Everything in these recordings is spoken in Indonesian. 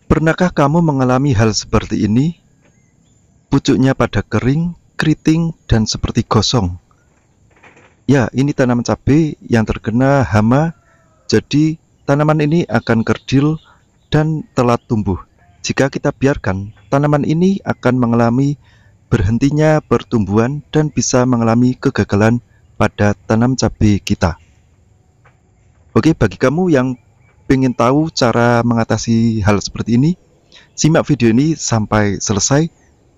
Pernahkah kamu mengalami hal seperti ini? Pucuknya pada kering, keriting, dan seperti gosong. Ya, ini tanaman cabai yang terkena hama, jadi tanaman ini akan kerdil dan telat tumbuh. Jika kita biarkan, tanaman ini akan mengalami berhentinya pertumbuhan dan bisa mengalami kegagalan pada tanam cabai kita. Oke, bagi kamu yang ingin tahu cara mengatasi hal seperti ini, simak video ini sampai selesai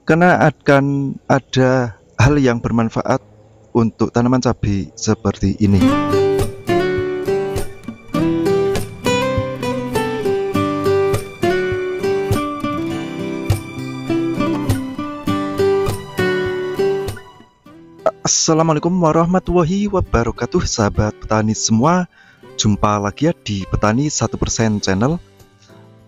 karena akan ada hal yang bermanfaat untuk tanaman cabai seperti ini. Assalamualaikum warahmatullahi wabarakatuh, sahabat petani semua. Jumpa lagi ya di Petani 1% channel.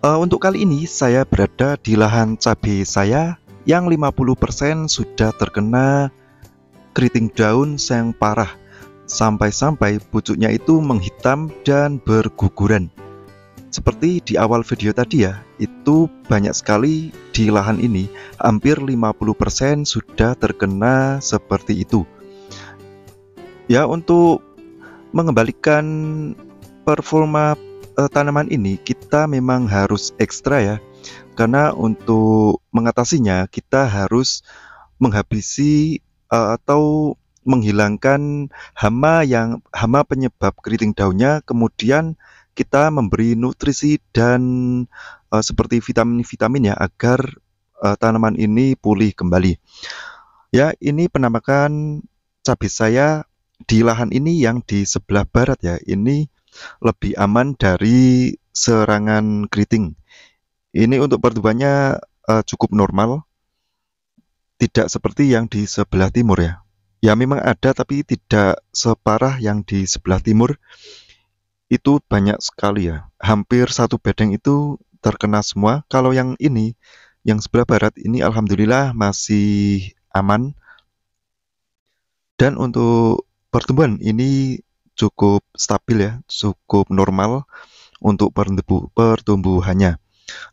Untuk kali ini saya berada di lahan cabai saya yang 50% sudah terkena keriting daun yang parah, sampai-sampai pucuknya itu menghitam dan berguguran. Seperti di awal video tadi ya, itu banyak sekali di lahan ini, hampir 50% sudah terkena seperti itu. Ya, untuk mengembalikan performa tanaman ini, kita memang harus ekstra ya, karena untuk mengatasinya kita harus menghabisi atau menghilangkan hama penyebab keriting daunnya, kemudian kita memberi nutrisi dan seperti vitamin-vitamin ya, agar tanaman ini pulih kembali. Ya, ini penampakan cabai saya di lahan ini yang di sebelah barat ya. Ini lebih aman dari serangan keriting. Ini untuk pertumbuhannya cukup normal, tidak seperti yang di sebelah timur ya. Ya memang ada, tapi tidak separah yang di sebelah timur. Itu banyak sekali ya, hampir satu bedeng itu terkena semua. Kalau yang ini, yang sebelah barat ini alhamdulillah masih aman. Dan untuk pertumbuhan ini cukup stabil ya, cukup normal untuk pertumbuhannya.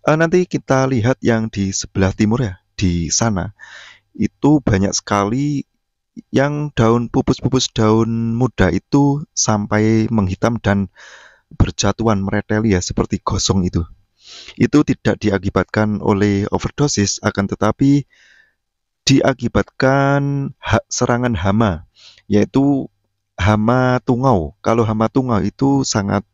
Nanti kita lihat yang di sebelah timur ya, di sana itu banyak sekali yang daun pupus daun muda itu sampai menghitam dan berjatuhan mereteli ya, seperti gosong itu. Itu tidak diakibatkan oleh overdosis, akan tetapi diakibatkan serangan hama, yaitu hama tungau. Kalau hama tungau itu sangat,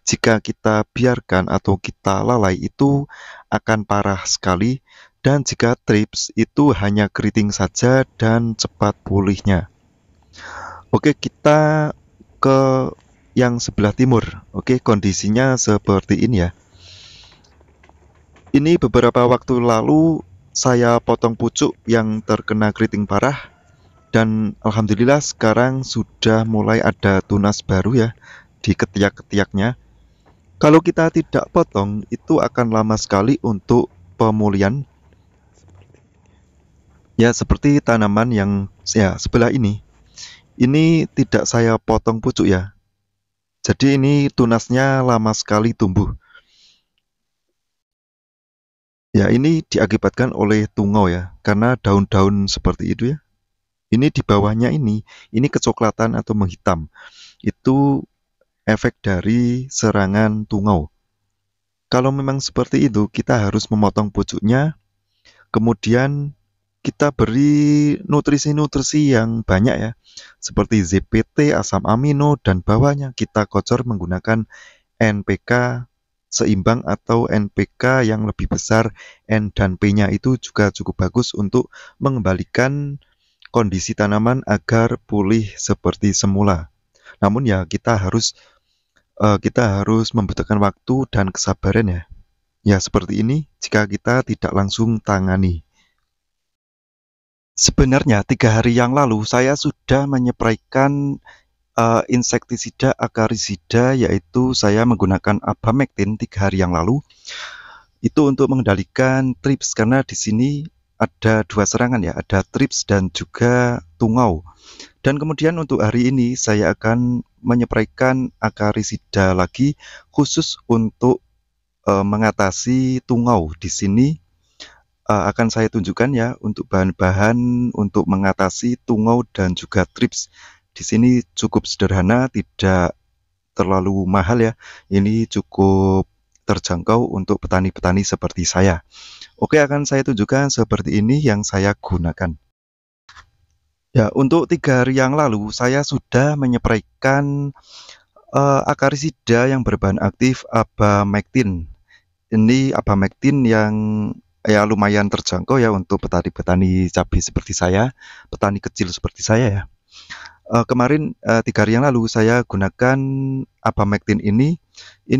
jika kita biarkan atau kita lalai itu akan parah sekali. Dan jika trips itu hanya keriting saja dan cepat pulihnya. Oke, kita ke yang sebelah timur. Oke, kondisinya seperti ini ya. Ini beberapa waktu lalu saya potong pucuk yang terkena keriting parah, dan alhamdulillah sekarang sudah mulai ada tunas baru ya di ketiak-ketiaknya. Kalau kita tidak potong, itu akan lama sekali untuk pemulihan. Ya, seperti tanaman yang ya sebelah ini. Ini tidak saya potong pucuk ya. Jadi ini tunasnya lama sekali tumbuh. Ya, ini diakibatkan oleh tungau ya, karena daun-daun seperti itu ya. Ini di bawahnya ini kecoklatan atau menghitam. Itu efek dari serangan tungau. Kalau memang seperti itu, kita harus memotong pucuknya, kemudian kita beri nutrisi-nutrisi yang banyak ya, seperti ZPT, asam amino, dan bawahnya kita kocor menggunakan NPK seimbang atau NPK yang lebih besar. N dan P-nya itu juga cukup bagus untuk mengembalikan kondisi tanaman agar pulih seperti semula. Namun ya kita harus membutuhkan waktu dan kesabaran ya. Ya seperti ini jika kita tidak langsung tangani. Sebenarnya 3 hari yang lalu saya sudah menyepraikan insektisida akarisida, yaitu saya menggunakan abamectin 3 hari yang lalu. Itu untuk mengendalikan trips, karena di sini ada 2 serangan ya, ada trips dan juga tungau. Dan kemudian untuk hari ini saya akan menyepraikan akarisida lagi, khusus untuk mengatasi tungau. Di sini akan saya tunjukkan ya untuk bahan-bahan untuk mengatasi tungau dan juga trips. Di sini cukup sederhana, tidak terlalu mahal ya. Ini cukup terjangkau untuk petani-petani seperti saya. Oke, akan saya tunjukkan seperti ini yang saya gunakan. Ya, untuk 3 hari yang lalu saya sudah menyepraikan akarisida yang berbahan aktif abamectin. Ini abamectin yang ya lumayan terjangkau ya untuk petani-petani cabai seperti saya, petani kecil seperti saya ya. Kemarin 3 hari yang lalu saya gunakan abamectin ini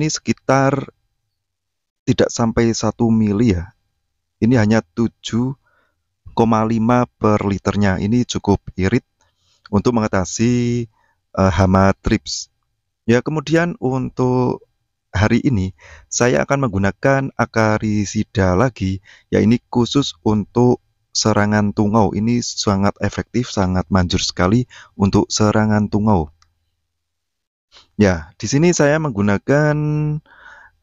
sekitar tidak sampai 1 mili ya. Ini hanya 7,5 per liternya. Ini cukup irit untuk mengatasi hama trips. Ya, kemudian untuk hari ini saya akan menggunakan akarisida lagi, ya ini khusus untuk serangan tungau. Ini sangat efektif, sangat manjur sekali untuk serangan tungau. Ya, di sini saya menggunakan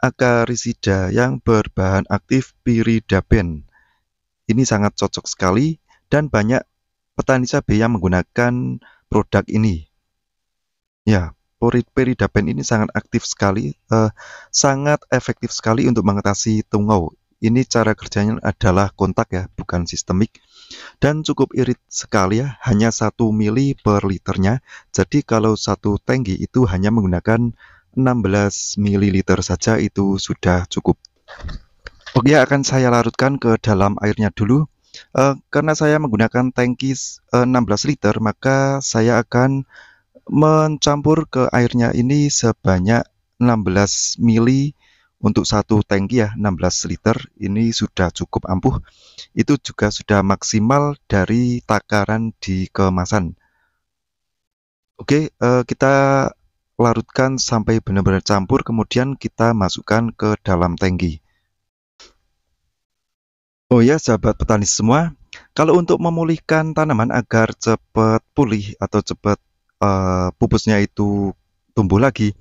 akarisida yang berbahan aktif piridaben. Ini sangat cocok sekali dan banyak petani cabai yang menggunakan produk ini. Ya, piridaben ini sangat aktif sekali, sangat efektif sekali untuk mengatasi tungau. Ini cara kerjanya adalah kontak ya, bukan sistemik. Dan cukup irit sekali ya, hanya 1 mili per liternya. Jadi kalau satu tangki itu hanya menggunakan 16 ml saja, itu sudah cukup. Oke, akan saya larutkan ke dalam airnya dulu. Karena saya menggunakan tangki 16 liter, maka saya akan mencampur ke airnya ini sebanyak 16 mili untuk satu tangki ya, 16 liter. Ini sudah cukup ampuh. Itu juga sudah maksimal dari takaran di kemasan. Oke, kita larutkan sampai benar-benar campur, kemudian kita masukkan ke dalam tangki. Oh ya, sahabat petani semua, kalau untuk memulihkan tanaman agar cepat pulih atau cepat pupusnya itu tumbuh lagi,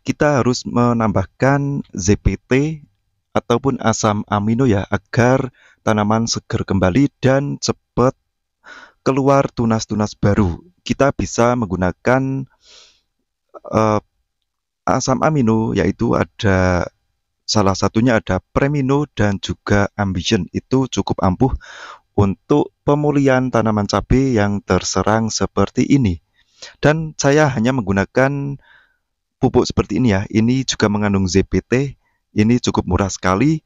kita harus menambahkan ZPT ataupun asam amino ya, agar tanaman segar kembali dan cepat keluar tunas-tunas baru. Kita bisa menggunakan asam amino, yaitu ada salah satunya ada Premino dan juga Ambition. Itu cukup ampuh untuk pemulihan tanaman cabai yang terserang seperti ini. Dan saya hanya menggunakan pupuk seperti ini ya. Ini juga mengandung ZPT. Ini cukup murah sekali.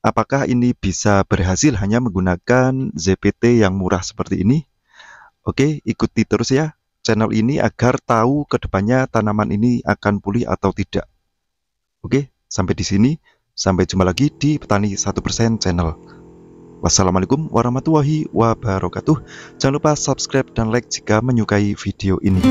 Apakah ini bisa berhasil hanya menggunakan ZPT yang murah seperti ini? Oke, ikuti terus ya channel ini agar tahu kedepannya tanaman ini akan pulih atau tidak. Oke, sampai di sini. Sampai jumpa lagi di Petani 1% channel. Wassalamualaikum warahmatullahi wabarakatuh. Jangan lupa subscribe dan like jika menyukai video ini.